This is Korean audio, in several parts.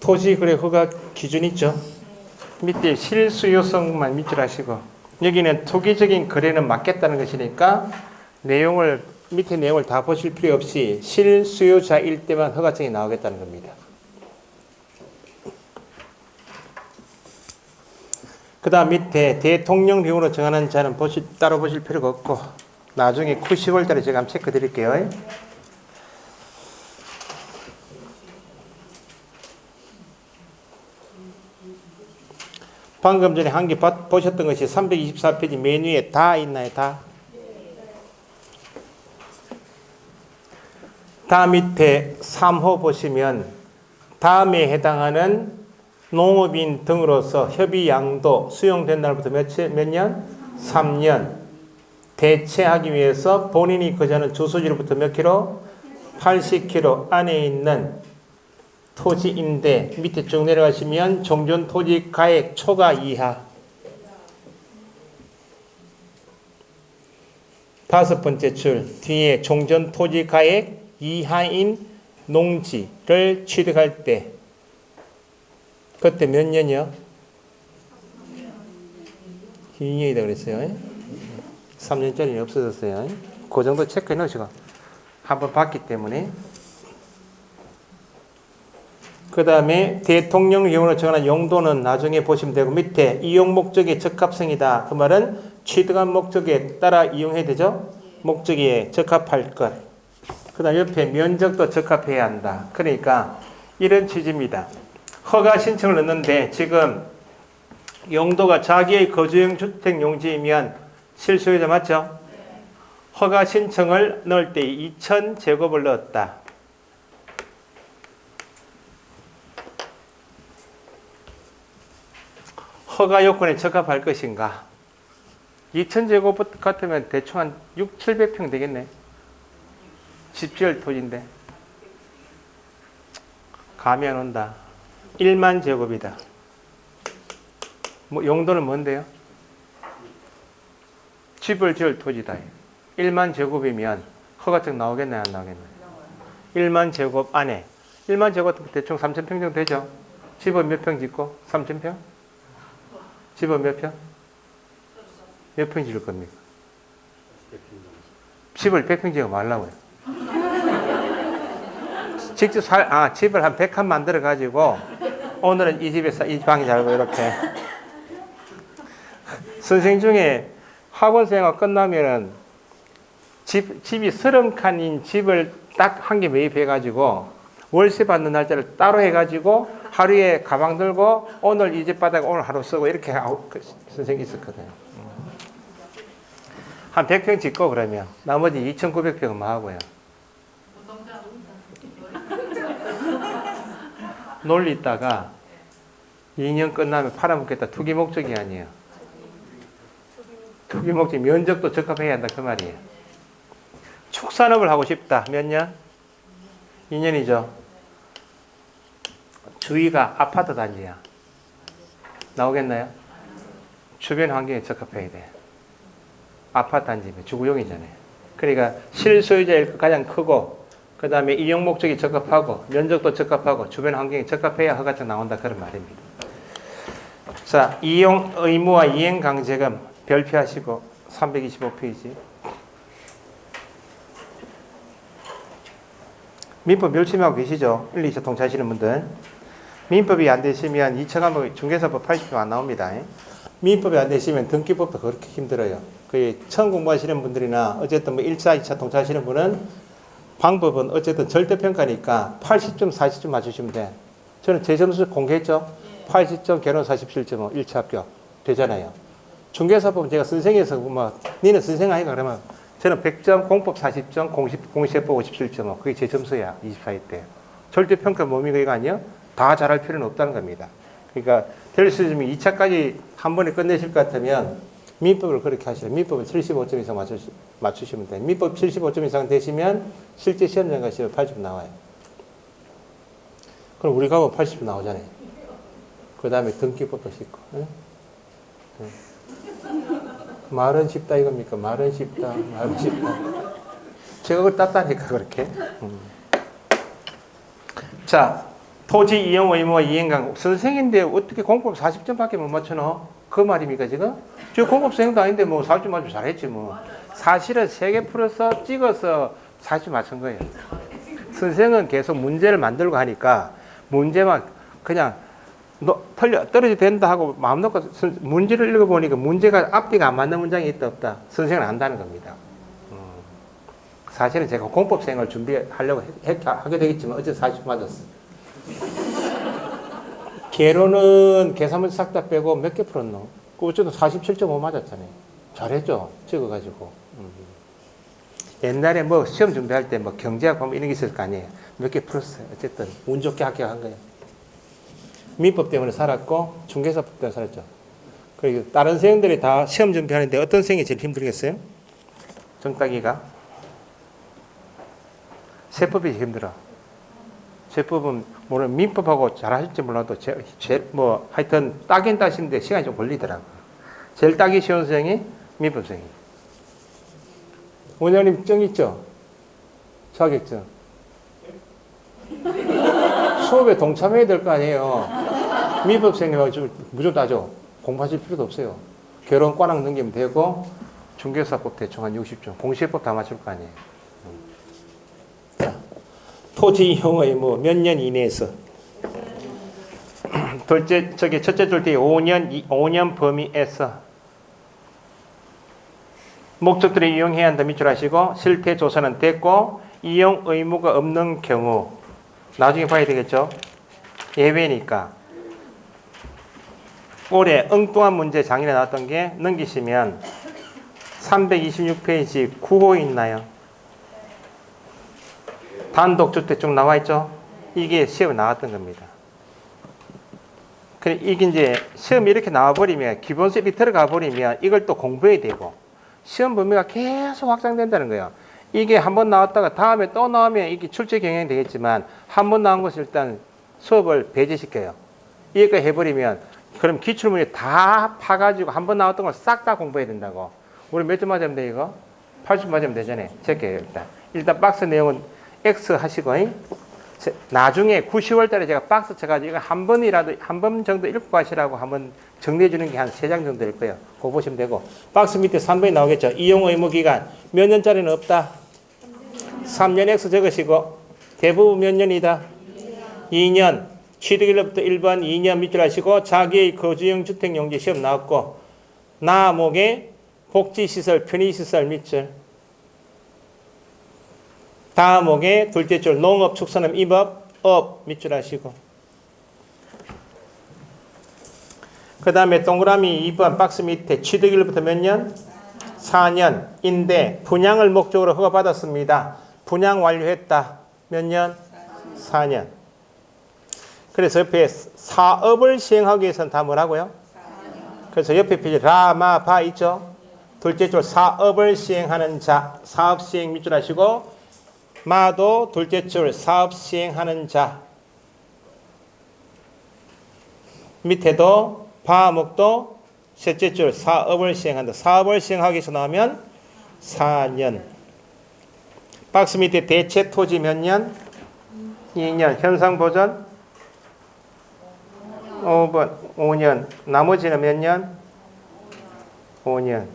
토지 거래 허가 기준 있죠. 밑에 실수요성만 밑줄 하시고, 여기는 투기적인 거래는 막겠다는 것이니까 밑에 내용을 다 보실 필요 없이 실수요자일 때만 허가증이 나오겠다는 겁니다. 그 다음 밑에 대통령령으로 정하는 자는 따로 보실 필요가 없고, 나중에 9, 10월 달에 제가 한번 체크 드릴게요. 방금 전에 한 개 보셨던 것이 324페이지 맨 위에 다 있나요? 다 밑에 3호 보시면 다음에 해당하는 농업인 등으로서 협의 양도 수용된 날부터 몇 년? 3년. 대체하기 위해서 본인이 거주하는 주소지로부터 몇 킬로? 80km 안에 있는 토지 임대 밑에 쭉 내려가시면 종전 토지 가액 초과 이하. 다섯 번째 줄 뒤에 종전 토지 가액 이하인 농지를 취득할 때 그때 몇 년이요? 2년이다 그랬어요. 3년짜리는 없어졌어요. 그 정도 체크해 놓으시고 한번 봤기 때문에. 그 다음에 대통령령으로 정하는 용도는 나중에 보시면 되고, 밑에 이용 목적의 적합성이다. 그 말은 취득한 목적에 따라 이용해야 되죠. 목적에 적합할 것. 그 다음 옆에 면적도 적합해야 한다. 그러니까 이런 취지입니다. 허가 신청을 넣는데 지금 용도가 자기의 거주용 주택 용지이면 실수요자 맞죠? 허가 신청을 넣을 때 2000제곱을 넣었다. 허가 요건에 적합할 것인가? 2000제곱 같으면 대충 한 6, 700평 되겠네. 집지을 토지인데. 감이 안 온다. 1만 제곱이다. 뭐 용도는 뭔데요? 집을 지을 토지다. 1만 제곱이면 허가증 나오겠나요? 안 나오겠나요? 1만 제곱 안에. 1만 제곱 대충 3,000평 정도 되죠? 집은 몇 평 짓고? 3,000평? 집은 몇 평? 몇 평 지을 겁니까? 집을 100평 지어 말라고요. 직접 집을 한 100칸 만들어 가지고 오늘은 이 집에서 이 방에 살고 이렇게. 선생 중에 학원생활 끝나면은 집이 30칸인 집을 딱 한 개 매입해 가지고 월세 받는 날짜를 따로 해 가지고 하루에 가방 들고 오늘 이 집 바닥 오늘 하루 쓰고 이렇게 선생님이 있었거든요. 한 100평 짓고 그러면 나머지 2,900평은 뭐 하고요? 논리 있다가 2년 끝나면 팔아먹겠다. 투기 목적이 아니에요. 투기 목적 면적도 적합해야 한다 그 말이에요. 축산업을 하고 싶다. 몇 년? 2년이죠. 주위가 아파트 단지야. 나오겠나요? 주변 환경에 적합해야 돼. 아파트 단지면 주거용이잖아요. 그러니까 실소유자일 것 가장 크고, 그 다음에 이용 목적이 적합하고, 면적도 적합하고, 주변 환경이 적합해야 허가증 나온다 그런 말입니다. 자, 이용 의무와 이행 강제금 별표하시고 325페이지. 민법 열심히 하고 계시죠? 1, 2차 통치하시는 분들. 민법이 안 되시면 2차 과목 중개사법 80표 안 나옵니다. 민법이 안 되시면 등기법도 그렇게 힘들어요. 처음 공부하시는 분들이나 어쨌든 1차, 2차 통치하시는 분은 방법은 어쨌든 절대평가니까 80점, 40점 맞추시면 돼. 저는 제 점수 공개했죠? 80점, 결혼 47.5, 1차 합격. 되잖아요. 중개사법은 제가 선생에서 니는 선생 아이가 그러면 저는 100점, 공법 40점, 공시해법 57.5. 그게 제 점수야. 24회 때. 절대평가 몸이 그거 아니에요? 다 잘할 필요는 없다는 겁니다. 그러니까 될 수 있으면 2차까지 한 번에 끝내실 것 같으면 민법을 그렇게 하시라. 민법을 75점 이상 맞추시면 돼요. 민법 75점 이상 되시면 실제 시험장 가시면 80점 나와요. 그럼 우리 가면 80점 나오잖아요. 그 다음에 등기법도 쉽고. 응? 응. 말은 쉽다 이겁니까? 말은 쉽다. 말은 쉽다. 제가 그걸 땄다니까 그렇게. 자, 토지 이용 의무와 이행 선생인데 어떻게 공법 40점밖에 못 맞춰노? 그 말입니까 지금? 저 공법 생도 아닌데 뭐 40점 맞추면 잘했지 뭐. 사실은 3개 풀어서 찍어서 40점 맞춘 거예요. 선생은 계속 문제를 만들고 하니까 문제만 그냥 떨어져 된다 하고 마음 놓고 문제를 읽어보니까 문제가 앞뒤가 안 맞는 문장이 있다 없다. 선생은 안다는 겁니다. 사실은 제가 공법생을 준비하려고 하게 되겠지만 어제 40점 맞았어. 개로는 계산문제 싹 다 빼고 몇 개 풀었노? 어쨌든 47.5 맞았잖아요. 잘했죠? 찍어가지고. 옛날에 뭐 시험 준비할 때 뭐 경제학 보면 이런 게 있을 거 아니에요. 몇 개 풀었어요. 어쨌든 운 좋게 합격한 거예요. 민법 때문에 살았고 중개사법 때문에 살았죠. 그리고 다른 선생님들이 다 시험 준비하는데 어떤 선생님이 제일 힘들겠어요? 정따기가? 세법이 힘들어. 세법은 물론 민법하고 잘하실지 몰라도 뭐 하여튼 따긴 따시는데 시간이 좀 걸리더라고. 제일 따기 쉬운 선생이 민법생이. 원장님 정 있죠? 자격증. 수업에 동참해야 될 거 아니에요. 민법생님하고 좀 무조건 따져. 공부하실 필요도 없어요. 결혼과랑 넘기면 되고 중개사법 대충 한 60점. 공시법 다 맞출 거 아니에요. 자, 토지 이용의 뭐 몇 년 이내에서 첫째 둘째 5년 범위에서 목적들을 이용해야 한다 밑줄 하시고 실태 조사는 됐고 이용 의무가 없는 경우 나중에 봐야 되겠죠. 예외니까 올해 엉뚱한 문제 작년에 나왔던 게 넘기시면 326페이지 9호 있나요? 단독주택 쭉 나와 있죠. 이게 시험에 나왔던 겁니다. 이게 이제 시험이 이렇게 나와버리면 기본 수업이 들어가 버리면 이걸 또 공부해야 되고 시험 범위가 계속 확장된다는 거예요. 이게 한번 나왔다가 다음에 또 나오면 이게 출제 경향이 되겠지만 한번 나온 것을 일단 수업을 배제시켜요. 이거까지 해버리면 그럼 기출문제 다 파가지고 한번 나왔던 걸 싹 다 공부해야 된다고. 우리 몇 점 맞으면 돼 이거? 80 맞으면 되잖아요. 체크해요 일단 박스 내용은 X 하시고 나중에 9, 10월 달에 제가 박스 쳐가지고 이거 한 번 정도 읽고 가시라고 한번 정리해 주는 게 한 3장 정도 될 거예요. 그거 보시면 되고 박스 밑에 3번이 나오겠죠. 이용 의무 기간 몇 년짜리는 없다. 3년 X 적으시고 대부분 몇 년이다. 2년 취득일로부터 1번 2년 밑줄 하시고 자기의 거주형 주택용지 시험 나왔고 나목의 복지시설 편의시설 밑줄 다목의 둘째 줄 농업 축산업 임업 업 밑줄 하시고 그 다음에 동그라미 2번 박스 밑에 취득일로부터 몇 년? 4년 인대 분양을 목적으로 허가받았습니다. 분양 완료했다. 몇 년? 4년. 그래서 옆에 사업을 시행하기 위해서는 다 뭐라고요? 그래서 옆에 페이지 라마바 있죠? 둘째 줄 사업을 시행하는 자 사업 시행 밑줄 하시고 마도 둘째 줄 사업 시행하는 자 밑에도 바목도 셋째 줄 사업을 시행한다. 사업을 시행하기 위해서 나오면 4년. 박스 밑에 대체 토지 몇 년? 2년. 현상 보전 5번 5년. 나머지는 몇 년? 5년.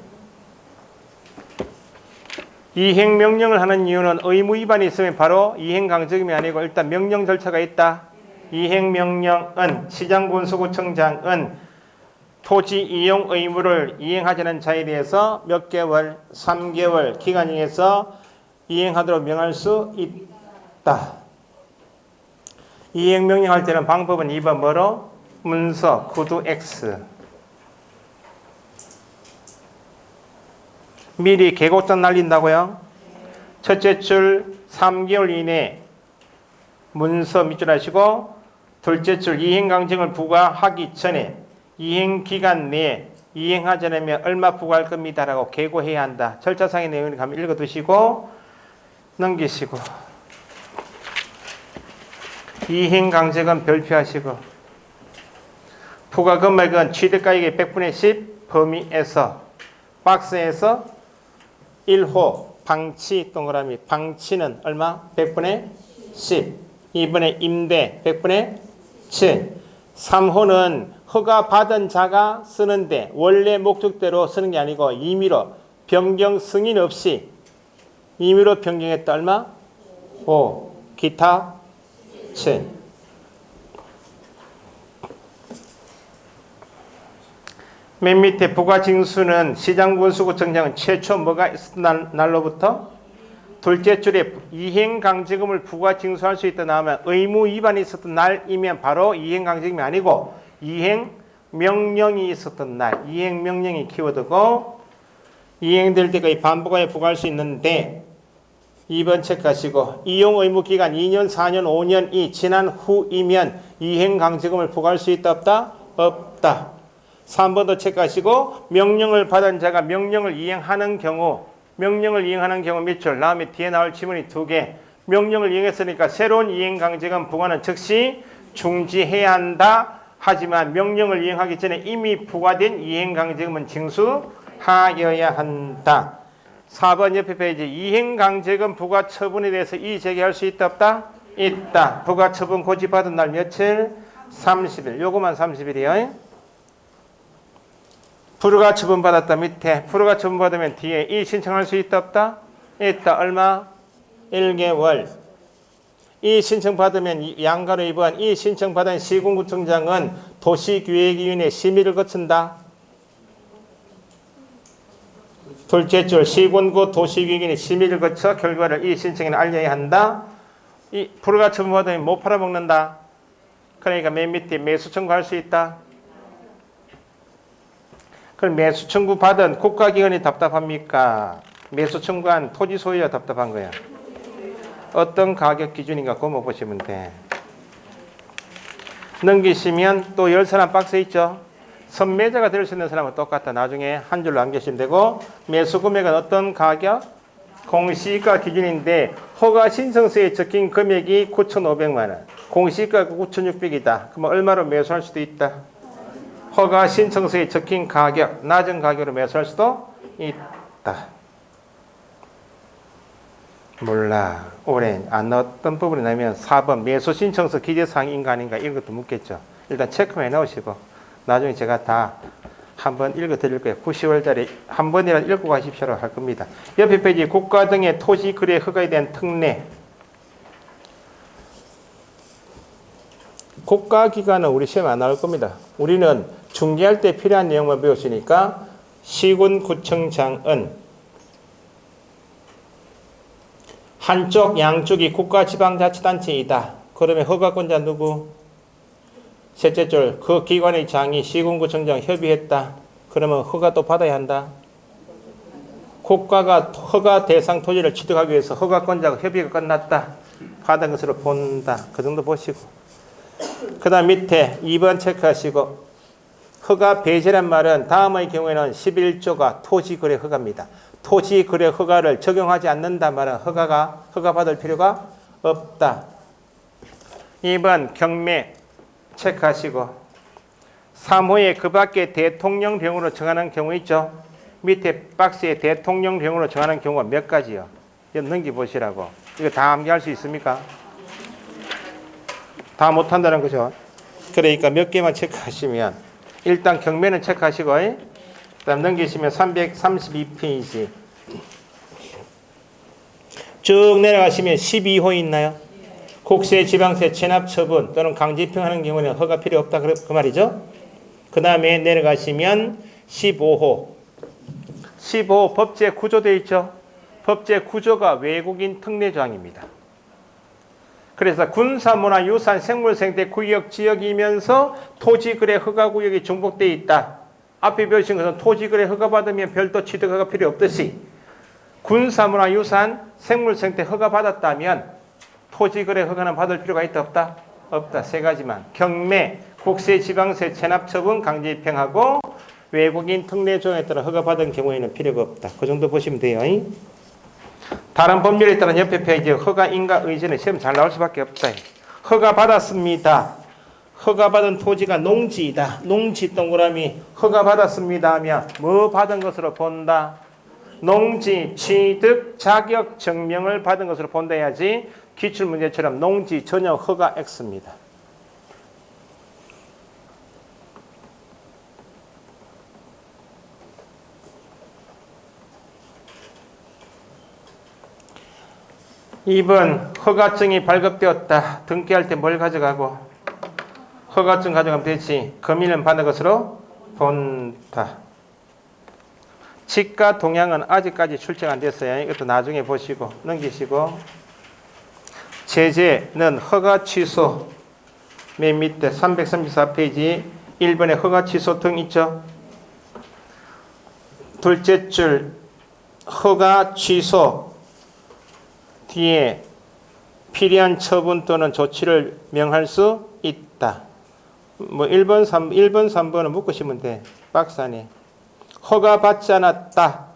이행 명령을 하는 이유는 의무 위반이 있으면 바로 이행 강제금이 아니고 일단 명령 절차가 있다. 이행 명령은 시장군수구청장은 토지 이용 의무를 이행하자는 자에 대해서 몇 개월, 3개월 기간 중에서 이행하도록 명할 수 있다. 이행 명령할 때는 방법은 2번 뭐로? 문서 구두 X. 미리 계곡장 날린다고요? 첫째 줄 3개월 이내 문서 밑줄 하시고 둘째 줄 이행강정을 부과하기 전에 이행기간 내에 이행하지 않으면 얼마 부과할 겁니다 라고 계고해야 한다. 절차상의 내용을 한번 읽어두시고 넘기시고 이행강정은 별표하시고 부과금액은 취득가액의 100분의 10 범위에서 박스에서 1호 방치 동그라미 방치는 얼마? 100분의 10 2번에 임대 100분의 7. 3호는 허가 받은 자가 쓰는데 원래 목적대로 쓰는 게 아니고 임의로 변경 승인 없이 임의로 변경했다. 얼마? 5. 기타 7. 맨 밑에 부가징수는 시장군수구청장은 최초 뭐가 있었던 날로부터 둘째 줄에 이행강제금을 부가징수할 수 있다 나오면 의무 위반이 있었던 날이면 바로 이행강제금이 아니고 이행명령이 있었던 날. 이행명령이 키워드고 이행될 때까지 반복하여 부과할 수 있는데 2번 체크하시고 이용 의무기간 2년, 4년, 5년이 지난 후이면 이행강제금을 부과할 수 있다 없다? 없다. 3번도 체크하시고 명령을 받은 자가 명령을 이행하는 경우 밑줄 다음에 뒤에 나올 지문이 2개. 명령을 이행했으니까 새로운 이행강제금 부과는 즉시 중지해야 한다. 하지만 명령을 이행하기 전에 이미 부과된 이행강제금은 징수하여야 한다. 4번 옆에 페이지 이행강제금 부과 처분에 대해서 이의 제기할 수 있다 없다? 있다. 부과 처분 고지받은 날 며칠? 30일. 요거만 30일이요. 불허가 처분받았다. 밑에 불허가 처분받으면 뒤에 이의 신청할 수 있다 없다? 있다. 얼마? 1개월. 이의 신청받으면 양가로 2번 이의 신청받은 시군구청장은 도시기획위원회 심의를 거친다. 둘째 줄 시군구 도시기획위원회 심의를 거쳐 결과를 이의 신청에는 알려야 한다. 이 불허가 처분받으면 못 팔아먹는다. 그러니까 맨 밑에 매수 청구할 수 있다. 그럼 매수 청구 받은 국가기관이 답답합니까? 매수 청구한 토지 소유가 답답한 거야. 어떤 가격 기준인가 그거 보시면 돼. 넘기시면 또 10사람 박스 있죠. 선매자가 될 수 있는 사람은 똑같다. 나중에 한 줄로 남기시면 되고 매수 금액은 어떤 가격? 공시가 기준인데 허가 신청서에 적힌 금액이 9,500만 원. 공시가가 9,600이다. 그러면 얼마로 매수할 수도 있다. 허가 신청서에 적힌 가격, 낮은 가격으로 매수할 수도 있다. 몰라. 올해 안 나왔던 부분이 나면 4번 매수 신청서 기재사항인가 아닌가 이런 것도 묻겠죠. 일단 체크만 해놓으시고 나중에 제가 다 한번 읽어드릴 거예요. 9,10월달에 한 번이라도 읽고 가십시오 할 겁니다. 옆에 페이지 국가 등의 토지 거래 허가에 대한 특례. 국가기관은 우리 시험에 안 나올 겁니다. 우리는 중개할 때 필요한 내용만 배웠으니까 시군구청장은 한쪽 양쪽이 국가지방자치단체이다. 그러면 허가권자 누구? 셋째 줄 그 기관의 장이 시군구청장 협의했다. 그러면 허가도 받아야 한다. 국가가 허가 대상 토지를 취득하기 위해서 허가권자가 협의가 끝났다. 받은 것으로 본다. 그 정도 보시고 그 다음 밑에 2번 체크하시고 허가 배제란 말은 다음의 경우에는 11조가 토지거래 허가입니다. 토지거래 허가를 적용하지 않는다 말은 허가 받을 필요가 없다. 2번 경매 체크하시고 3호에 그 밖에 대통령병으로 정하는 경우 있죠. 밑에 박스에 대통령병으로 정하는 경우가 몇 가지요. 이거 넘겨보시라고. 이거 다 암기할 수 있습니까? 다 못한다는 거죠. 그러니까 몇 개만 체크하시면 일단 경매는 체크하시고 그 다음 넘기시면 332페이지 쭉 내려가시면 12호 있나요? 국세, 지방세, 체납 처분 또는 강제 입행하는 경우는 허가 필요 없다 그 말이죠. 그 다음에 내려가시면 15호 15호 법제 구조되어 있죠. 법제 구조가 외국인 특례조항입니다. 그래서 군사문화 유산 생물생태 구역 지역이면서 토지거래 허가구역이 중복되어 있다. 앞에 배우신 것은 토지거래 허가받으면 별도 취득 허가 필요 없듯이 군사문화 유산 생물생태 허가받았다면 토지거래 허가는 받을 필요가 있다 없다? 없다. 세 가지만. 경매, 국세, 지방세, 체납처분, 강제 입행하고 외국인 특례조항에 따라 허가받은 경우에는 필요가 없다. 그 정도 보시면 돼요. 다른 법률에 따른 옆에 페이지 허가 인가 의지는 시험 잘 나올 수밖에 없다. 허가 받았습니다. 허가 받은 토지가 농지이다. 농지 동그라미 허가 받았습니다 하면 뭐 받은 것으로 본다? 농지 취득 자격 증명을 받은 것으로 본다 해야지 기출문제처럼 농지 전용 허가 X입니다. (2번) 허가증이 발급되었다. 등기할 때 뭘 가져가고? 허가증 가져가면 되지. 금일은 받은 것으로 본다. 지가 동향은 아직까지 출제가 안 됐어요. 이것도 나중에 보시고 넘기시고. 제재는 허가 취소. 맨 밑에 334페이지 1번에 허가 취소 등 있죠. 둘째 줄 허가 취소 뒤에 필요한 처분 또는 조치를 명할 수 있다. 뭐 1번, 3번은 묶으시면 돼. 박스 안에. 허가받지 않았다.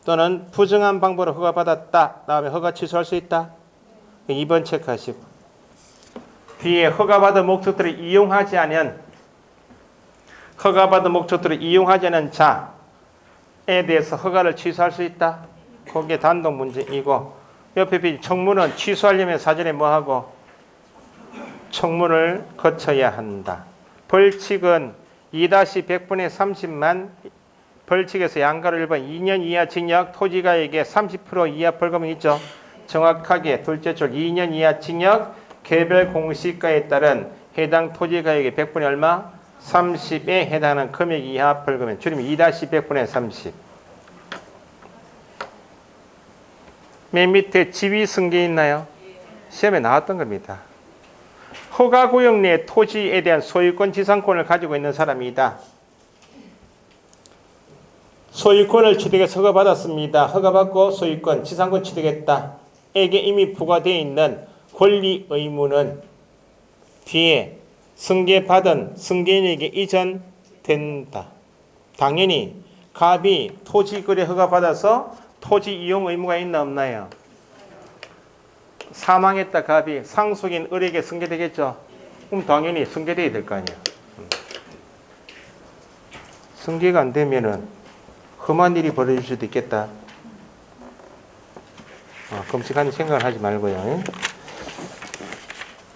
또는 부정한 방법으로 허가받았다. 다음에 허가 취소할 수 있다. 2번 체크하시고. 뒤에 허가받은 목적들을 이용하지 않은 자에 대해서 허가를 취소할 수 있다. 거기에 단독 문제이고 옆에 페이지 청문은 취소하려면 사전에 뭐하고? 청문을 거쳐야 한다. 벌칙은 2-100분의 30만 벌칙에서 양가로 1번 2년 이하 징역 토지가액의 30% 이하 벌금이 있죠. 정확하게 둘째 줄 2년 이하 징역 개별 공시가에 따른 해당 토지가액의 100분의 얼마? 30에 해당하는 금액 이하 벌금은 줄이면 2-100분의 30. 맨 밑에 지위승계 있나요? 시험에 나왔던 겁니다. 허가구역 내 토지에 대한 소유권 지상권을 가지고 있는 사람이다. 소유권을 취득해서 허가받았습니다. 허가받고 소유권, 지상권 취득했다. 에게 이미 부과되어 있는 권리 의무는 뒤에 승계받은 승계인에게 이전된다. 당연히 갑이 토지거래 허가받아서 토지 이용 의무가 있나 없나요? 사망했다 갑이 상속인 을에게 승계되겠죠. 그럼 당연히 승계돼야 될 거 아니야. 승계가 안 되면은 험한 일이 벌어질 수도 있겠다. 검색하는 생각을 하지 말고요.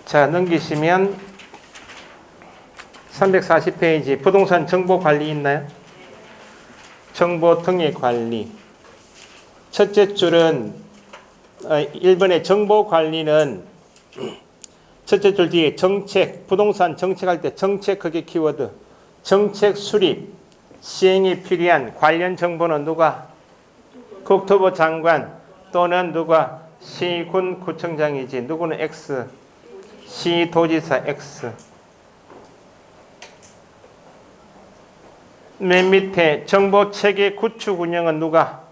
자, 넘기시면 340페이지 부동산 정보 관리 있나요? 정보 등의 관리. 첫째 줄은 1번의 정보 관리는 첫째 줄 뒤에 정책, 부동산 정책할 때 정책 그게 키워드. 정책 수립, 시행이 필요한 관련 정보는 누가? 국토부 장관 또는 누가? 시군 구청장이지. 누구는 X? 시도지사 X. 맨 밑에 정보체계 구축 운영은 누가?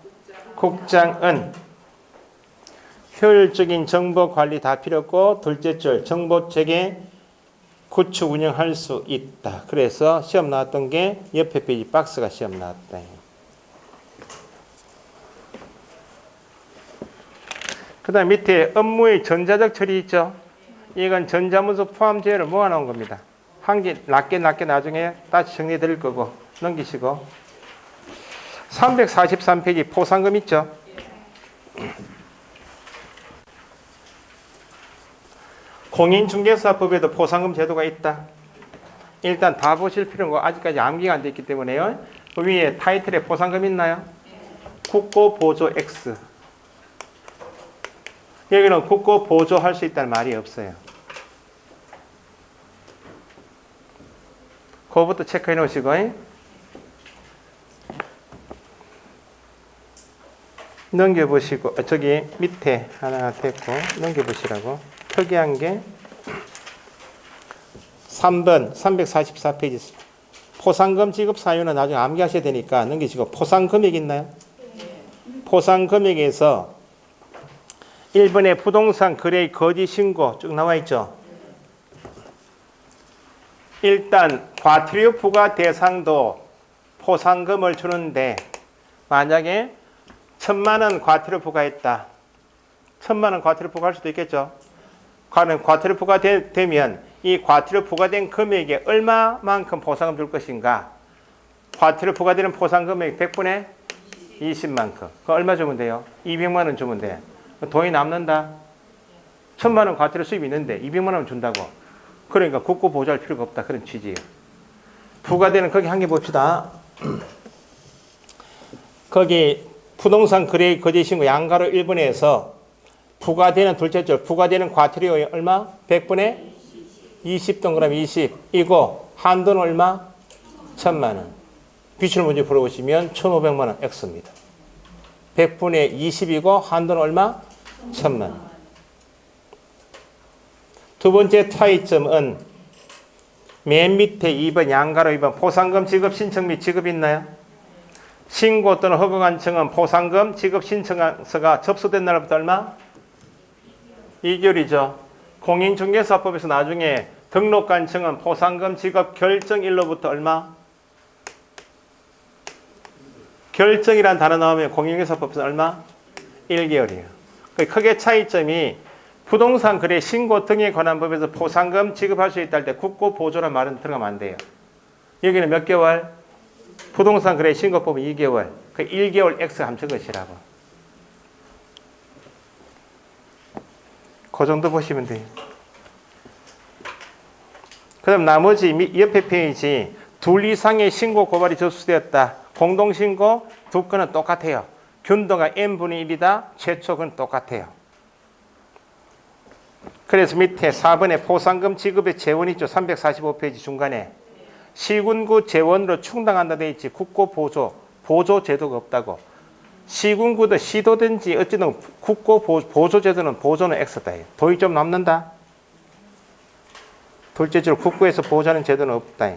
국장은. 효율적인 정보 관리 다 필요 없고 둘째 줄 정보체계 구축 운영할 수 있다. 그래서 시험 나왔던 게 옆에 페이지 박스가 시험 나왔다. 그 다음 밑에 업무의 전자적 처리 있죠. 이건 전자문서 포함 제외를 모아놓은 겁니다. 한 개 낮게 나중에 다시 정리해 드릴 거고 넘기시고 343페이지 포상금 있죠. 공인중개사법에도 포상금 제도가 있다. 일단 다 보실 필요는 아직까지 암기가 안 됐기 때문에요. 그 위에 타이틀에 포상금 있나요? 국고보조 X. 여기는 국고보조할 수 있다는 말이 없어요. 그거부터 체크해 놓으시고 넘겨보시고 저기 밑에 하나 됐고 넘겨보시라고. 특이한 게 3번 344페이지 포상금 지급 사유는 나중에 암기하셔야 되니까 넘기시고 포상금액 있나요? 포상금액에서 1번에 부동산 거래의 거짓 신고 쭉 나와 있죠. 일단 과태료 부과 대상도 포상금을 주는데 만약에 1,000만 원 과태료 부과했다. 1,000만 원 과태료 부과할 수도 있겠죠. 과태료 부과되면 이 과태료 부과된 금액에 얼마만큼 보상금 줄 것인가? 과태료 부과되는 보상금액 100분의 20만큼. 그 얼마 주면 돼요? 200만 원 주면 돼. 돈이 남는다. 천만 원 과태료 수입이 있는데 200만 원 준다고. 그러니까 국고 보조할 필요가 없다. 그런 취지예요. 부과되는 거기 한 개 봅시다. 거기 부동산 거래 거래 신고 양가로 1번에서 부과되는 둘째 줄 부과되는 과태료 얼마? 100분의 20 동그라미 20 이거 한도는 얼마? 1000만 원. 기출 문제 풀어보시면 1500만 원 X입니다. 100분의 20이고 한도는 얼마? 1000만 원. 두 번째 차이점은 맨 밑에 2번 양가로 2번 포상금 지급 신청 및 지급 있나요? 신고 또는 허가관청은 포상금 지급 신청서가 접수된 날부터 얼마? 2개월이죠. 공인중개사법에서 나중에 등록관청은 포상금 지급 결정일로부터 얼마? 결정이란 단어 나오면 공인중개사법에서 얼마? 1개월이에요. 크게 차이점이 부동산 거래 신고 등에 관한 법에서 포상금 지급할 수 있다 할 때 국고 보조란 말은 들어가면 안 돼요. 여기는 몇 개월? 부동산 거래 신고법은 2개월. 그 1개월 X 함수 것이라고. 그 정도 보시면 돼요. 그 다음 나머지 옆에 페이지 둘 이상의 신고 고발이 접수되었다. 공동신고 두 건은 똑같아요. 균도가 n분의 1이다. 최초 건 똑같아요. 그래서 밑에 4번에 포상금 지급의 재원 있죠. 345페이지 중간에. 시군구 재원으로 충당한다 돼 있지. 국고 보조 제도가 없다고. 시군구도 시도든지 어쨌든 국고 보조 제도는 보조는 X다. 돈이 좀 남는다. 둘째 줄 국고에서 보조하는 제도는 없다.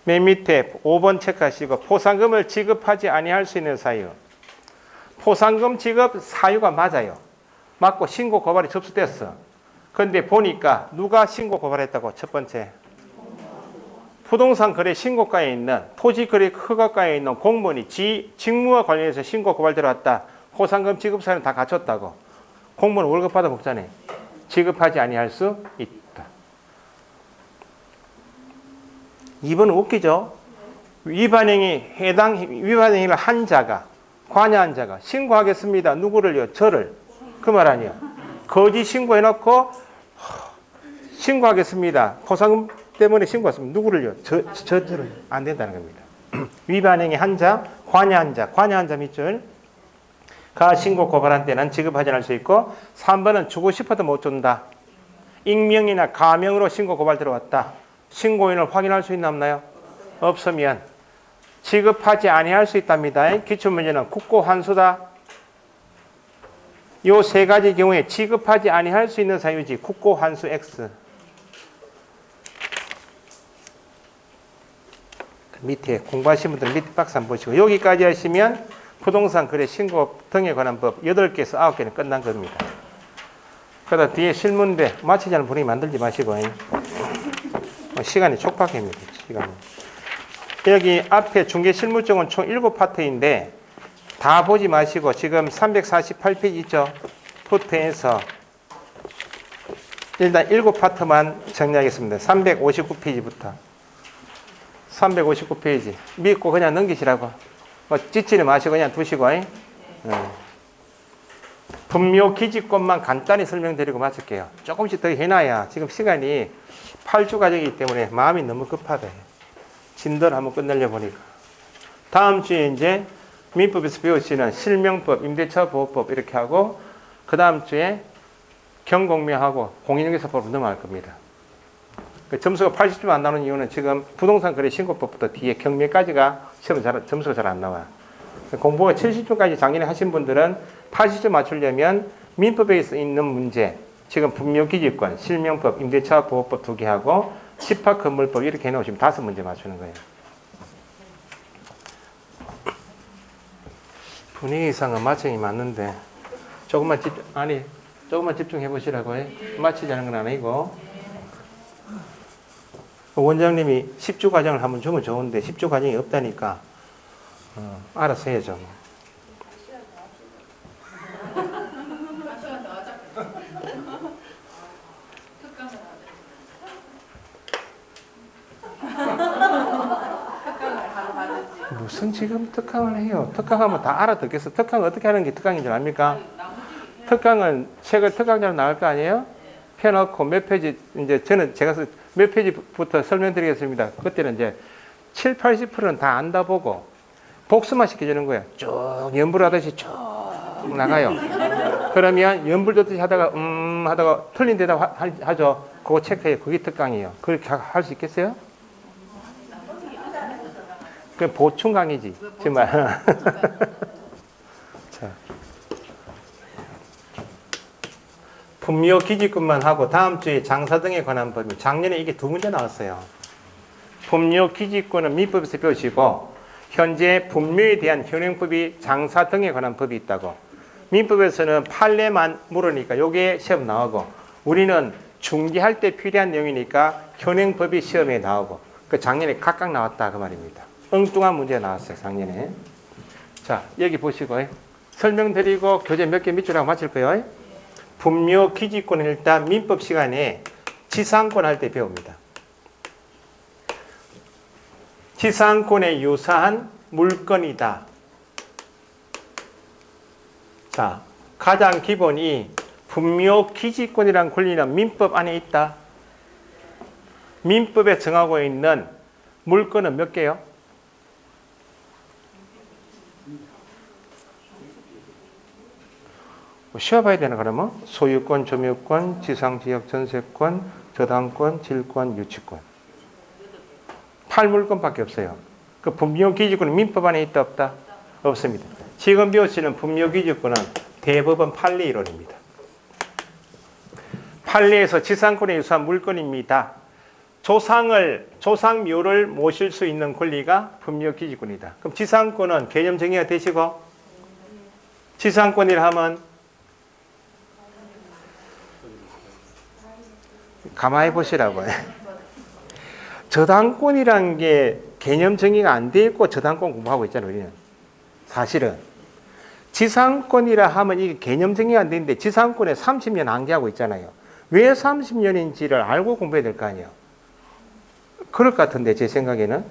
맨 밑에 5번 체크하시고 포상금을 지급하지 아니할 수 있는 사유. 포상금 지급 사유가 맞아요. 맞고 신고 고발이 접수됐어. 그런데 보니까 누가 신고 고발했다고? 첫 번째. 부동산 거래 신고가에 있는 토지 거래 허가가에 있는 공무원이 직무와 관련해서 신고 고발 들어왔다. 포상금 지급 사유는 다 갖췄다고. 공무원 월급 받아 먹자네. 지급하지 아니할 수 있다. 2번은 웃기죠. 위반행위를 한 자가 관여한 자가 신고하겠습니다. 누구를요? 저를. 그 말 아니에요. 거짓 신고해놓고 신고하겠습니다. 포상금 때문에 신고했습니다. 누구를요? 저를. 안 된다는 겁니다. 위반행위 한 자, 관여한 자 밑줄. 가 신고 고발한 때는 지급하지 않을 수 있고 3번은 주고 싶어도 못 준다. 익명이나 가명으로 신고 고발 들어왔다. 신고인을 확인할 수 있나 없나요? 없으면 지급하지 아니할 수 있답니다. 기출문제는 국고 환수다. 요 세 가지 경우에 지급하지 아니할 수 있는 사유지. 국고 환수 X. 밑에 공부하신 분들 밑에 박스 한번 보시고 여기까지 하시면 부동산 거래 신고 등에 관한 법 8개에서 9개는 끝난 겁니다. 그러다 뒤에 실문대 마치지 않은 분위기 만들지 마시고 시간이 촉박합니다. 시간이. 여기 앞에 중개 실무증은 총 7파트인데 다 보지 마시고 지금 348페이지 있죠. 포트에서 일단 7파트만 정리하겠습니다. 359페이지부터 359페이지 믿고 그냥 넘기시라고. 찢지는 마시고 그냥 두시고. 분묘 기지권만 간단히 설명드리고 마칠게요. 조금씩 더 해놔야 지금 시간이 8주 과정이기 때문에 마음이 너무 급하다. 진도를 한번 끝내려 보니까. 다음 주에 이제 민법에서 배우시는 실명법, 임대차 보호법 이렇게 하고 그 다음 주에 경공매하고 공인중개사법으로 넘어갈 겁니다. 점수가 80점 안 나오는 이유는 지금 부동산 거래 신고법부터 뒤에 경매까지가 시험 점수가 잘 안 나와요. 공부가 70점까지 작년에 하신 분들은 80점 맞추려면 민법에 있는 문제, 지금 분묘기지권, 실명법, 임대차 보호법 2개 하고 집합건물법 이렇게 해놓으시면 5문제 맞추는 거예요. 분위기상은 맞청이 맞는데 조금만 집중해 보시라고 해. 맞히자는 건 아니고 원장님이 10주 과정을 한번 주면 좋은데 10주 과정이 없다니까 알아서 해야죠. 무슨 지금 특강을 해요? 특강하면 다 알아듣겠어. 특강 어떻게 하는 게 특강인 줄 압니까? 특강은 책을 특강자로 나올 거 아니에요? 펴놓고 몇 페이지, 이제 저는 제가 몇 페이지부터 설명드리겠습니다. 그때는 이제 7, 80%는 다 안다 보고 복습만 시켜주는 거예요. 쭉 연불하듯이 쭉 나가요. 그러면 연불 줬듯이 하다가 하다가 틀린 데다 하죠. 그거 체크해요. 그게 특강이에요. 그렇게 할 수 있겠어요? 그 보충 강의지. 정말. 자. 분묘 기지권만 하고 다음 주에 장사 등에 관한 법이 작년에 이게 두 문제 나왔어요. 분묘 기지권은 민법에서 배우시고 현재 분묘에 대한 현행법이 장사 등에 관한 법이 있다고. 민법에서는 판례만 물으니까 요게 시험 나오고 우리는 중개할 때 필요한 내용이니까 현행법이 시험에 나오고 그 작년에 각각 나왔다 그 말입니다. 엉뚱한 문제 나왔어요 작년에. 자 여기 보시고 설명드리고 교재 몇 개 밑줄 하고 마칠 거예요. 분묘 기지권은 일단 민법 시간에 지상권 할 때 배웁니다. 지상권에 유사한 물건이다. 자, 가장 기본이 분묘 기지권이라는 권리는 민법 안에 있다. 민법에 정하고 있는 물건은 몇 개요? 쉬어봐야 되나 그러면? 소유권, 점유권, 지상지역 전세권, 저당권, 질권, 유치권. 8물건밖에 없어요. 그 분묘 기지권은 민법 안에 있다 없다? 없습니다. 지금 배우시는 분묘 기지권은 대법원 판례 이론입니다. 판례에서 지상권에 유사한 물건입니다. 조상묘를 모실 수 있는 권리가 분묘 기지권이다. 그럼 지상권은 개념 정의가 되시고 지상권이라 하면 가만히 보시라고요. 저당권이란 게 개념 정의가 안 돼 있고 저당권 공부하고 있잖아요. 우리는 사실은 지상권이라 하면 이게 개념 정의가 안 되는데 지상권에 30년 한계하고 있잖아요. 왜 30년인지를 알고 공부해야 될 거 아니에요. 그럴 것 같은데 제 생각에는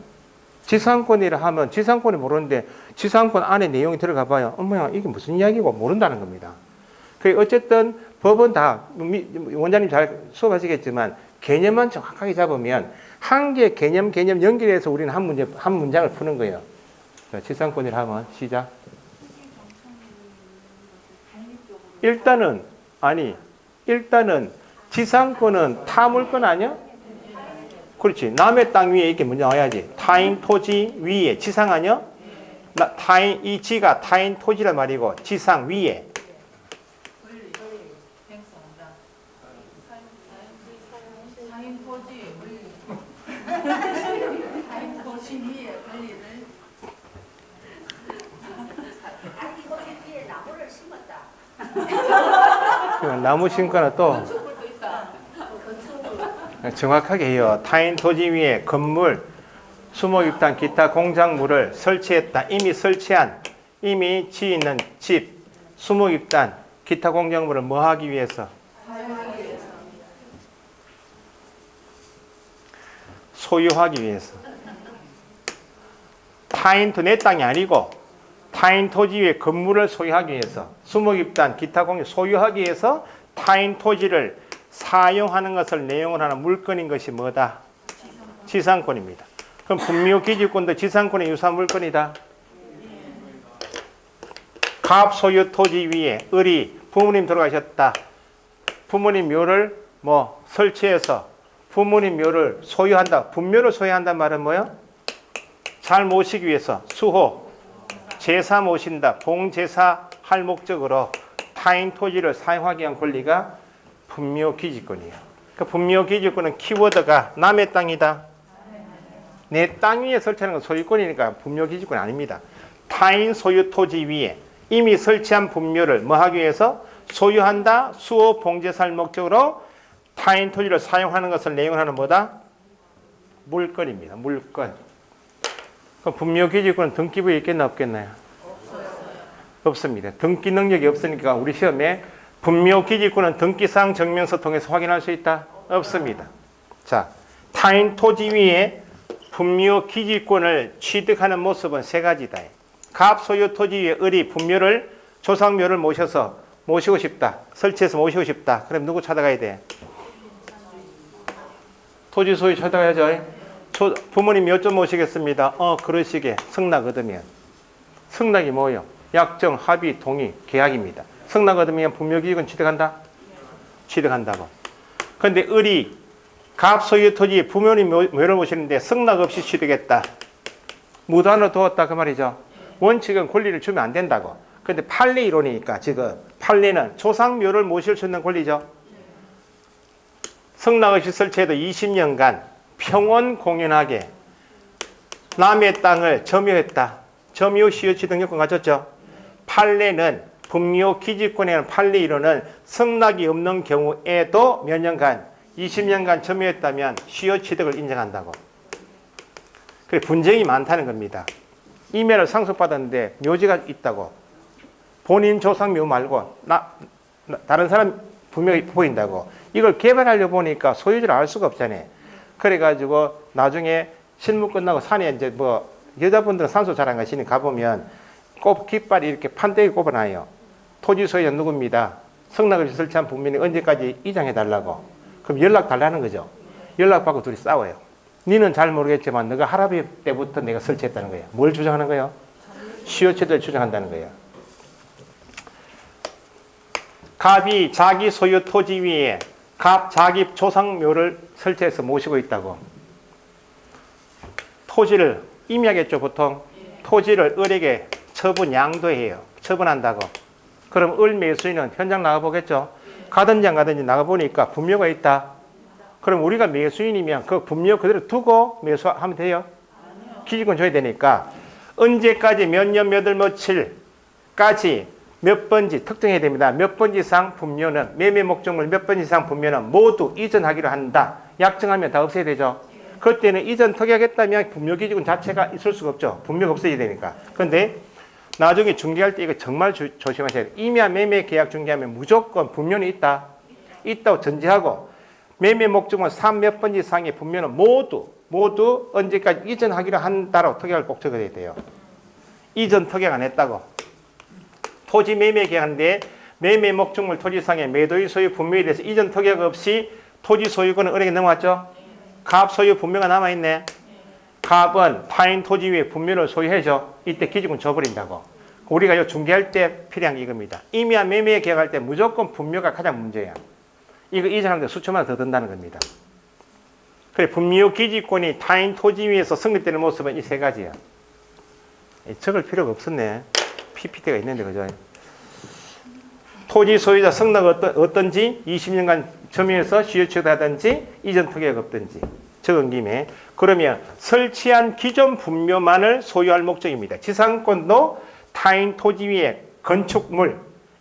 지상권이라 하면 지상권이 모르는데 지상권 안에 내용이 들어가 봐요. 어머야 이게 무슨 이야기고 모른다는 겁니다. 그 어쨌든 법은 다 원장님 잘 수업하시겠지만 개념만 정확하게 잡으면 한 개 개념 연결해서 우리는 한 문장을 푸는 거예요. 자, 지상권이라 하면 시작. 일단은 지상권은 타물권 아니야? 그렇지. 남의 땅 위에 이렇게 문제 나와야지. 타인 토지 위에 지상 아니야? 이 지가 타인 토지란 말이고 지상 위에. 나무 심거나 또 정확하게 해요. 타인 토지 위에 건물, 수목입단, 기타 공작물을 설치했다. 이미 지있는 집, 수목입단, 기타 공작물을 뭐 하기 위해서? 소유하기 위해서. 내 땅이 아니고 타인 토지 위에 건물을 소유하기 위해서, 수목입단, 기타 공작 소유하기 위해서 타인 토지를 사용하는 것을 내용을 하는 물건인 것이 뭐다? 지상권입니다. 그럼 분묘 기지권도 지상권의 유사한 물건이다. 갑 소유 토지 위에 을이 부모님 돌아가셨다. 부모님 묘를 설치해서 부모님 묘를 소유한다. 분묘를 소유한다는 말은 뭐예요? 잘 모시기 위해서 수호, 제사 모신다. 봉제사 할 목적으로 타인 토지를 사용하기 위한 권리가 분묘 기지권이에요. 그 분묘 기지권은 키워드가 남의 땅이다. 내 땅 위에 설치하는 건 소유권이니까 분묘 기지권이 아닙니다. 타인 소유 토지 위에 이미 설치한 분묘를 뭐 하기 위해서? 소유한다. 수호, 봉제사 할 목적으로 타인 토지를 사용하는 것을 내용을 하는 뭐다? 물건입니다. 물건. 그럼 분묘 기지권은 등기부에 있겠나 없겠나요? 없습니다. 등기 능력이 없으니까 우리 시험에 분묘 기지권은 등기사항 증명서 통해서 확인할 수 있다? 없습니다. 자, 타인 토지 위에 분묘 기지권을 취득하는 모습은 세 가지다. 갑 소유 토지 위에 을이 분묘를 조상묘를 모셔서 모시고 싶다. 설치해서 모시고 싶다. 그럼 누구 찾아가야 돼? 토지 소유 찾아가야죠. 부모님 몇 점 모시겠습니다. 그러시게 승낙 얻으면. 승낙이 뭐예요? 약정, 합의, 동의, 계약입니다. 승낙 얻으면 분묘기익은 취득한다? 취득한다고. 그런데 을이 갑 소유 토지에 부모님 묘를 모시는데 승낙 없이 취득했다. 무단으로 두었다 그 말이죠. 원칙은 권리를 주면 안 된다고. 그런데 판례 이론이니까 지금 판례는 조상묘를 모실 수 있는 권리죠. 승낙 없이 설치해도 20년간 평온 공연하게 남의 땅을 점유했다. 점유 시효 취득요건 갖췄죠. 판례는 분묘 기지권에는 판례 이론은 승낙이 없는 경우에도 몇 년간 20년간 점유했다면 시효 취득을 인정한다고. 그래 분쟁이 많다는 겁니다. 이면을 상속받았는데 묘지가 있다고. 본인 조상묘 말고 다른 사람 분명히 보인다고. 이걸 개발하려고 보니까 소유주를 알 수가 없잖아요. 그래가지고 나중에 실무 끝나고 산에 이제 뭐 여자분들은 산소 잘 안 가시니 가보면 꼭 깃발이 이렇게 판때기 꼽아놔요. 토지 소유자 누구입니다. 승낙을 설치한 분민이 언제까지 이장해달라고. 그럼 연락 달라는 거죠. 연락받고 둘이 싸워요. 니는 잘 모르겠지만 너가 할아버지 때부터 내가 설치했다는 거예요. 뭘 주장하는 거예요? 시효체를 주장한다는 거예요. 갑이 자기 소유 토지 위에 갑 자기 조상묘를 설치해서 모시고 있다고. 토지를 임야겠죠 보통. 토지를 을에게 처분 양도해요. 처분한다고. 그럼 을 매수인은 현장 나가보겠죠. 가든지 안 가든지 나가보니까 분묘가 있다. 그럼 우리가 매수인이면 그 분묘 그대로 두고 매수하면 돼요? 기지권 줘야 되니까 언제까지 몇 년 몇월 며칠까지 몇 번지 특정해야 됩니다. 몇 번지 이상 분묘는 매매 목적물 몇 번지 이상 분묘는 모두 이전하기로 한다. 약정하면 다 없애야 되죠. 그때는 이전 특약했다면 분묘기지권 자체가 있을 수가 없죠. 분묘가 없어야 되니까. 그런데 나중에 중개할 때 이거 정말 조심하셔야 돼요. 임야 매매 계약 중개하면 무조건 분묘는 있다고 전제하고 매매 목적물 3 몇 번지 이상의 분묘는 모두 언제까지 이전하기로 한다라고 특약을 꼭 적어야 돼요. 이전 특약 안 했다고. 토지 매매 계약인데 매매 목적물 토지상의 매도의 소유 분묘에 대해서 이전 특약 없이 토지 소유권은 을에게 넘어왔죠. 갑 소유 분묘가 남아있네. 갑은 타인 토지 위에 분묘를 소유해줘. 이때 기지권 줘버린다고. 우리가 이 중개할 때 필요한 게 이겁니다. 임야 매매 계약할 때 무조건 분묘가 가장 문제야. 이거 이전하는데 수천만 원 더 든다는 겁니다. 그래 분묘 기지권이 타인 토지 위에서 성립되는 모습은 이 세 가지야. 적을 필요가 없었네. PPT가 있는데 그죠? 토지 소유자 승낙 어떤지 20년간 점유해서 시효취득하든지 이전 특약 없든지 적은 김에 그러면 설치한 기존 분묘만을 소유할 목적입니다. 지상권도 타인 토지 위에 건축물,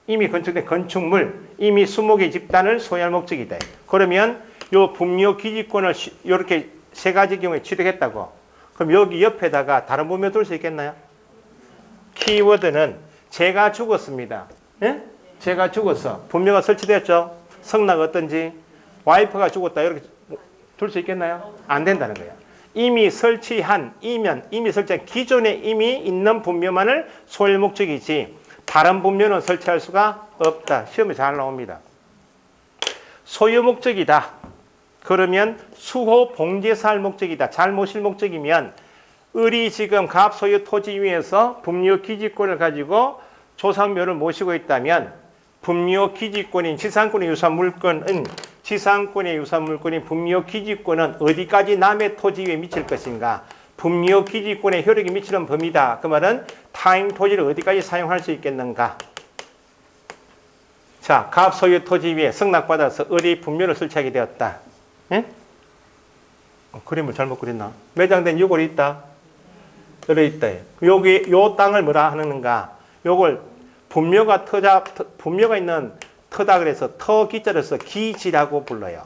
이미 건축된 건축물, 이미 20개 집단을 소유할 목적이다. 그러면 요 분묘 기지권을 이렇게 세 가지 경우에 취득했다고. 그럼 여기 옆에다가 다른 분묘 둘 수 있겠나요? 키워드는 제가 죽었습니다. 예? 제가 죽었어. 분묘가 설치됐죠? 승낙 어떤지 와이프가 죽었다 이렇게 둘 수 있겠나요? 안 된다는 거예요. 이미 설치한 이미 설치한 기존에 이미 있는 분묘만을 소유할 목적이지 다른 분묘는 설치할 수가 없다. 시험에 잘 나옵니다. 소유 목적이다. 그러면 수호 봉제사 할 목적이다. 잘 모실 목적이면 을이 지금 갑 소유 토지 위에서 분묘 기지권을 가지고 조상묘를 모시고 있다면 분묘 기지권인 지상권의 유사 물건은 지상권의 유사 물건인 분묘 기지권은 어디까지 남의 토지 위에 미칠 것인가? 분묘 기지권의 효력이 미치는 범위다. 그 말은 타인 토지를 어디까지 사용할 수 있겠는가? 자, 갑 소유 토지 위에 승낙받아서 을이 분묘를 설치하게 되었다. 예? 그림을 잘못 그렸나? 매장된 유골이 있다. 을에 있다. 여기 요 땅을 뭐라 하는가? 요걸 분묘가 있는 터다 그래서 터 기자로서 기지라고 불러요.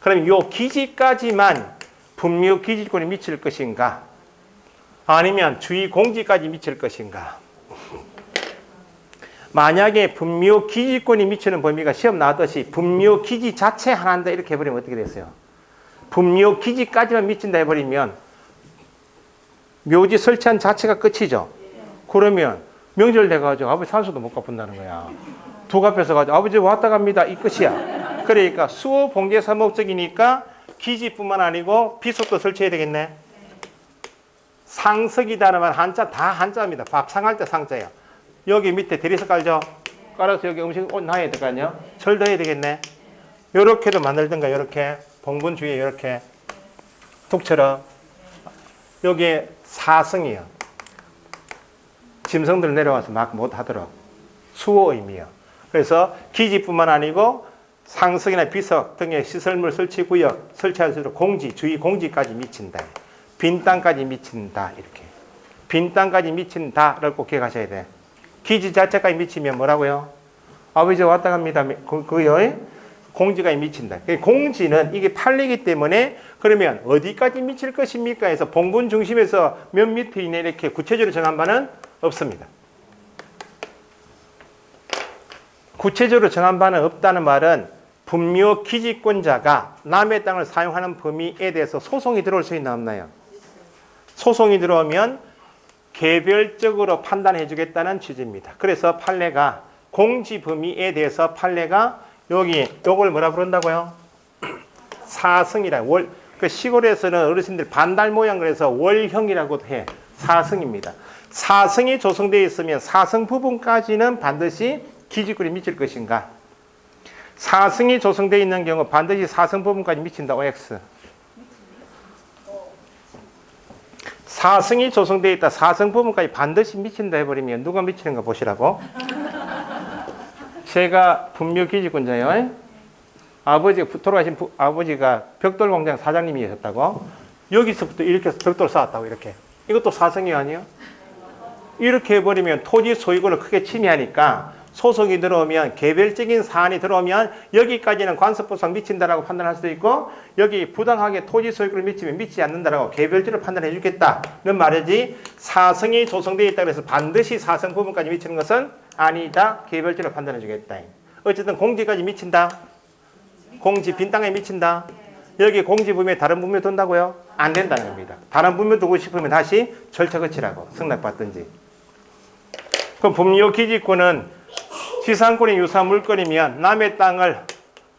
그럼 요 기지까지만 분묘 기지권이 미칠 것인가? 아니면 주의 공지까지 미칠 것인가? 만약에 분묘 기지권이 미치는 범위가 시험 나왔듯이 분묘 기지 자체 하나인다 이렇게 해버리면 어떻게 됐어요? 분묘 기지까지만 미친다 해버리면 묘지 설치한 자체가 끝이죠. 그러면 명절 돼가지고 아버지 산소도 못 갚는다는 거야. 두 갚여서 가지고 아버지 왔다 갑니다. 이 끝이야. 그러니까 수호 봉제사 목적이니까 기지뿐만 아니고 비석도 설치해야 되겠네. 상석이다는 말 한자 다 한자입니다. 밥상할 때 상자야. 여기 밑에 대리석 깔죠? 깔아서 여기 음식 옷 놔야 될 거 아니야? 절도 해야 되겠네. 요렇게도 만들든가 요렇게 봉분 주위에 요렇게 툭처럼 여기에 사성이요. 짐승들 내려와서 막 못하도록 수호 의미요. 그래서 기지뿐만 아니고 상석이나 비석 등의 시설물 설치 구역 설치할 수 있도록 공지, 주위 공지까지 미친다. 빈 땅까지 미친다. 이렇게. 빈 땅까지 미친다를 꼭 기억하셔야 돼. 기지 자체까지 미치면 뭐라고요? 아버지 왔다 갑니다. 그거요. 공지까지 미친다. 공지는 이게 판례이기 때문에 그러면 어디까지 미칠 것입니까? 해서 봉분 중심에서 몇 미터 이내 이렇게 구체적으로 정한 바는 없습니다. 구체적으로 정한 바는 없다는 말은 분묘 기지권자가 남의 땅을 사용하는 범위에 대해서 소송이 들어올 수 있나 없나요? 소송이 들어오면 개별적으로 판단해 주겠다는 취지입니다. 그래서 판례가 공지 범위에 대해서 판례가 여기 요걸 뭐라 부른다고요? 사성이라. 그 시골에서는 어르신들 반달 모양 그래서 월형이라고 해. 사성입니다. 사성이 조성되어 있으면 사성 부분까지는 반드시 기지권이 미칠 것인가? 사성이 조성되어 있는 경우 반드시 사성 부분까지 미친다. OX. 사성이 조성되어 있다. 사성 부분까지 반드시 미친다 해버리면 누가 미치는가 보시라고. 제가 분묘 기지권자요. 돌아가신 아버지가 벽돌 공장 사장님이셨다고. 여기서부터 이렇게 벽돌 쌓았다고 이렇게. 이것도 사성이 아니에요? 이렇게 해버리면 토지 소유권을 크게 침해하니까 소송이 들어오면 개별적인 사안이 들어오면 여기까지는 관습법상 미친다라고 판단할 수도 있고 여기 부당하게 토지 소유권을 미치면 미치지 않는다라고 개별적으로 판단해 주겠다는 말이지 사성이 조성되어 있다 그래서 반드시 사성 부분까지 미치는 것은 아니다. 개별적으로 판단해 주겠다. 어쨌든 공지까지 미친다. 공지 빈 땅에 미친다. 여기 공지 분묘에 다른 분묘 둔다고요? 안 된다는 겁니다. 다른 분묘 두고 싶으면 다시 절차 거치라고 승낙받든지. 그럼 분묘 기지권은 지상권의 유사한 물건이면 남의 땅을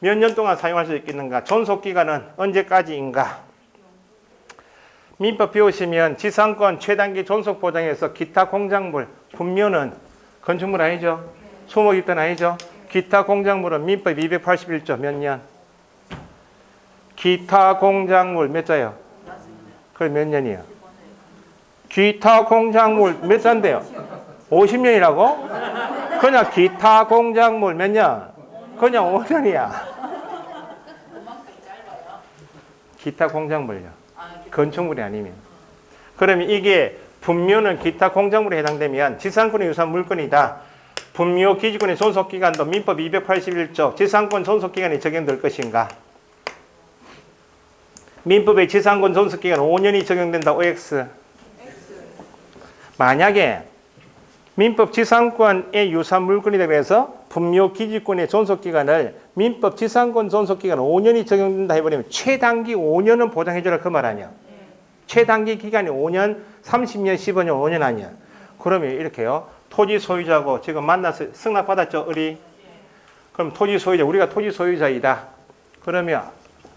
몇 년 동안 사용할 수 있겠는가? 존속기간은 언제까지인가? 민법 배우시면 지상권 최단기 존속 보장에서 기타 공작물, 분묘는 건축물 아니죠? 수목 입단 아니죠? 기타 공작물은 민법 281조 몇 년? 기타 공작물 몇 자요? 그럼 몇 년이요? 기타 공작물 몇 자인데요? 50년이라고? 그냥 기타 공작물 몇 년? 그냥 5년이야. 기타 공작물요. 건축물이 아니면. 그러면 이게 분묘는 기타 공작물에 해당되면 지상권의 유사한 물건이다. 분묘 기지권의 존속기간도 민법 281조 지상권 존속기간이 적용될 것인가? 민법의 지상권 존속기간 5년이 적용된다. OX. 만약에 민법 지상권의 유사한 물건이라고 해서 분묘 기지권의 존속기간을 민법 지상권 존속기간 5년이 적용된다 해버리면 최단기 5년은 보장해줘라 그 말 아니야. 최단기 기간이 5년, 30년, 15년, 5년 아니야. 그러면 이렇게요. 토지 소유자고 지금 만나서 승낙받았죠, 우리? 그럼 토지 소유자, 우리가 토지 소유자이다. 그러면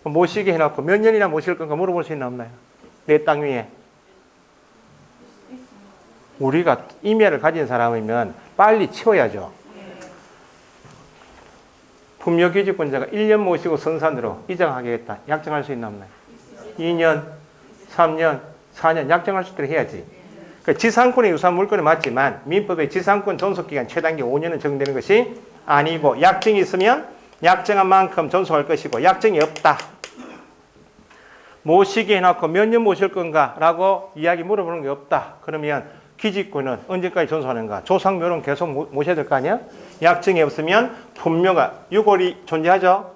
모시게 해놓고 몇 년이나 모실 건가 물어볼 수 있나 없나요? 내 땅 위에. 우리가 임야를 가진 사람이면 빨리 치워야죠. 분묘기지권자가 1년 모시고 선산으로 이장하겠다. 약정할 수 있나 없나요? 2년, 3년, 4년 약정할 수 있도록 해야지. 그러니까 지상권의 유사한 물건은 맞지만 민법의 지상권 존속기간 최단기 5년은 적용되는 것이 아니고 약정이 있으면 약정한 만큼 존속할 것이고 약정이 없다. 모시게 해놓고 몇 년 모실 건가? 라고 이야기 물어보는 게 없다. 그러면 기지권은 언제까지 존속하는가? 조상묘는 계속 모셔야 될 거 아니야? 약정이 없으면 분묘가 유골이 존재하죠?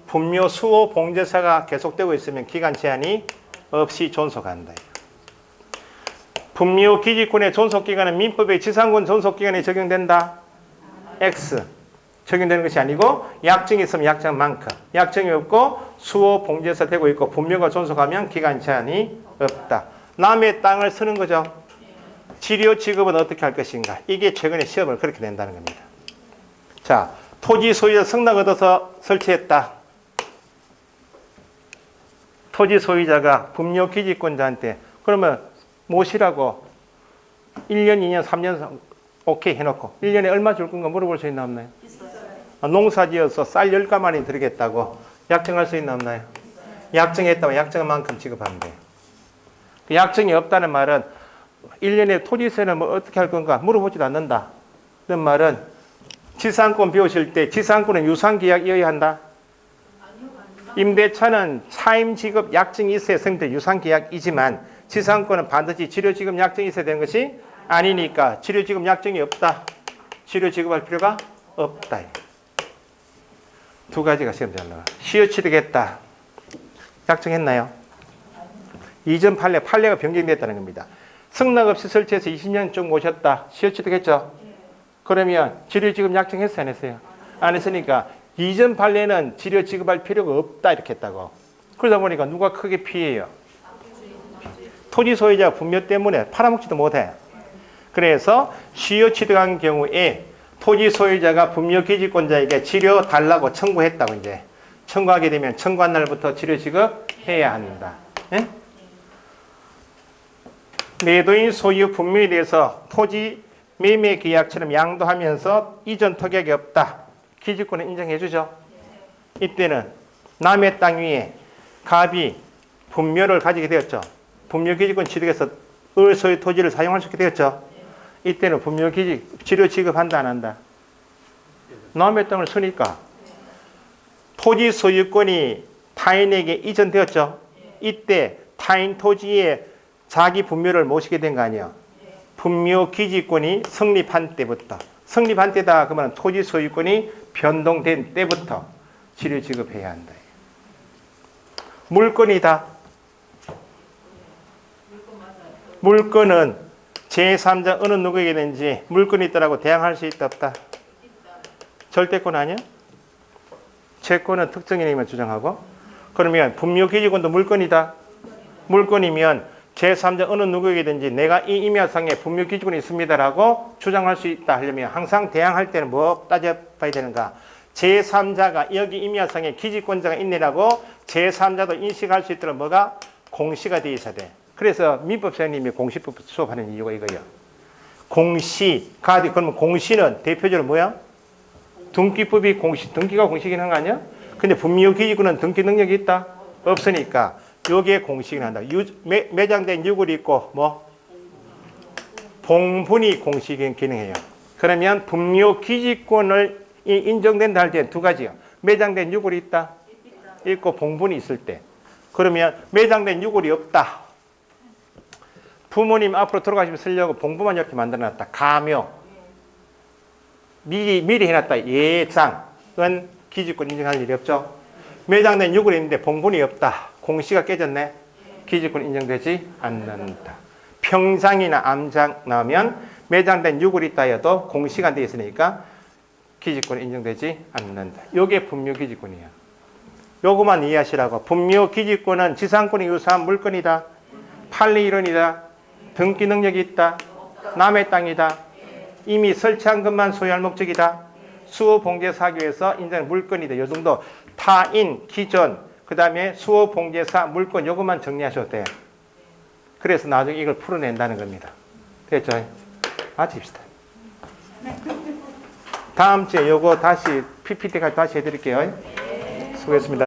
분묘 수호 봉제사가 계속되고 있으면 기간 제한이 없이 존속한다. 분묘 기지권의 존속기간은 민법의 지상권 존속기간에 적용된다. X. 적용되는 것이 아니고 약정이 있으면 약정한 만큼. 약정이 없고 수호 봉제사 되고 있고 분묘가 존속하면 기간 제한이 없다. 남의 땅을 쓰는 거죠. 지료 취급은 어떻게 할 것인가. 이게 최근에 시험을 그렇게 낸다는 겁니다. 자, 토지 소유자 승낙 얻어서 설치했다. 토지 소유자가 분묘 기지권자한테 그러면 모시라고 1년, 2년, 3년 오케이 해놓고 1년에 얼마 줄 건가 물어볼 수 있나 없나요? 농사 지어서 쌀 10가마니 드리겠다고 약정할 수 있나 없나요? 약정했다면 약정한 만큼 지급하면 돼요. 그 약정이 없다는 말은 1년에 토지세는 뭐 어떻게 할 건가 물어보지도 않는다. 그런 말은 지상권 비우실 때 지상권은 유상계약이어야 한다. 임대차는 차임 지급 약정이 있어야 성립된 유상계약이지만 지상권은 반드시 지료 지급 약정이 있어야 되는 것이 아니니까 지료 지급 약정이 없다. 지료 지급할 필요가 없다. 두 가지가 시험 잘 나와. 시효 취득했다. 약정했나요? 이전 판례가 변경됐다는 겁니다. 승낙 없이 설치해서 20년 쭉 모셨다. 시효 취득했죠? 그러면 지료 지급 약정했어요? 안 했어요? 안 했으니까 이전 판례는 지료 지급할 필요가 없다 이렇게 했다고. 그러다 보니까 누가 크게 피해요? 토지 소유자 분묘 때문에 팔아먹지도 못해. 그래서 시효 취득한 경우에 토지 소유자가 분묘 기지권자에게 지료 달라고 청구했다고 이제 청구하게 되면 청구한 날부터 지료 지급해야 한다. 예? 매도인 소유 분묘에 대해서 토지 매매 계약처럼 양도하면서 이전 토격이 없다. 기지권을 인정해 주죠. 이때는 남의 땅 위에 갑이 분묘를 가지게 되었죠. 분묘 기지권 취득해서 을 소유 토지를 사용할 수 있게 되었죠. 이때는 분묘 기지 지료 지급한다 안 한다. 남의 땅을 쓰니까 토지 소유권이 타인에게 이전되었죠. 이때 타인 토지에 자기 분묘를 모시게 된 거 아니에요. 분묘 기지권이 성립한 때부터 성립한 때다 그러면 토지 소유권이 변동된 때부터 지료 지급해야 한다. 물건이다. 물건은 제3자 어느 누구에게든지 물건이 있다라고 대항할 수 있다 없다? 절대권 아니야? 채권은 특정인이면 주장하고 그러면 분묘 기지권도 물건이다. 물건이면 제3자 어느 누구에게든지 내가 이 임야상에 분묘 기지권이 있습니다라고 주장할 수 있다 하려면 항상 대항할 때는 뭐 따져봐야 되는가? 제3자가 여기 임야상에 기지권자가 있네라고 제3자도 인식할 수 있도록 뭐가 공시가 되어 있어야 돼. 그래서 민법 선생님이 공시법 수업하는 이유가 이거예요. 공시가 그러면 공시는 대표적으로 뭐야? 등기법이 공시, 등기가 공시긴 한 거 아니야? 근데 분묘 기지권은 등기 능력이 있다? 없으니까 요게 공시긴 한다. 매장된 유골이 있고 뭐 봉분이 공시긴 기능해요. 그러면 분묘 기지권을 인정된다 할 때 두 가지요. 매장된 유골이 있다? 있고 봉분이 있을 때. 그러면 매장된 유골이 없다. 부모님 앞으로 돌아가시면 쓰려고 봉부만 이렇게 만들어놨다. 가묘. 미리 해놨다. 예장은 기지권 인정할 일이 없죠. 매장된 유골이 있는데 봉분이 없다. 공시가 깨졌네. 기지권 인정되지 않는다. 평장이나 암장 나오면 매장된 유골이 있다 해도 공시가 안 되어 있으니까 기지권 인정되지 않는다. 이게 분묘 기지권이야. 요거만 이해하시라고. 분묘 기지권은 지상권이 유사한 물건이다. 판례 이론이다. 등기 능력이 있다. 남의 땅이다. 이미 설치한 것만 소유할 목적이다. 수호 봉제 사교에서 인정한 물건이다. 요 정도 타인, 기존, 그 다음에 수호 봉제사 물건 요것만 정리하셔도 돼요. 그래서 나중에 이걸 풀어낸다는 겁니다. 됐죠? 마칩시다. 다음 주에 요거 다시 PPT까지 다시 해드릴게요. 수고했습니다.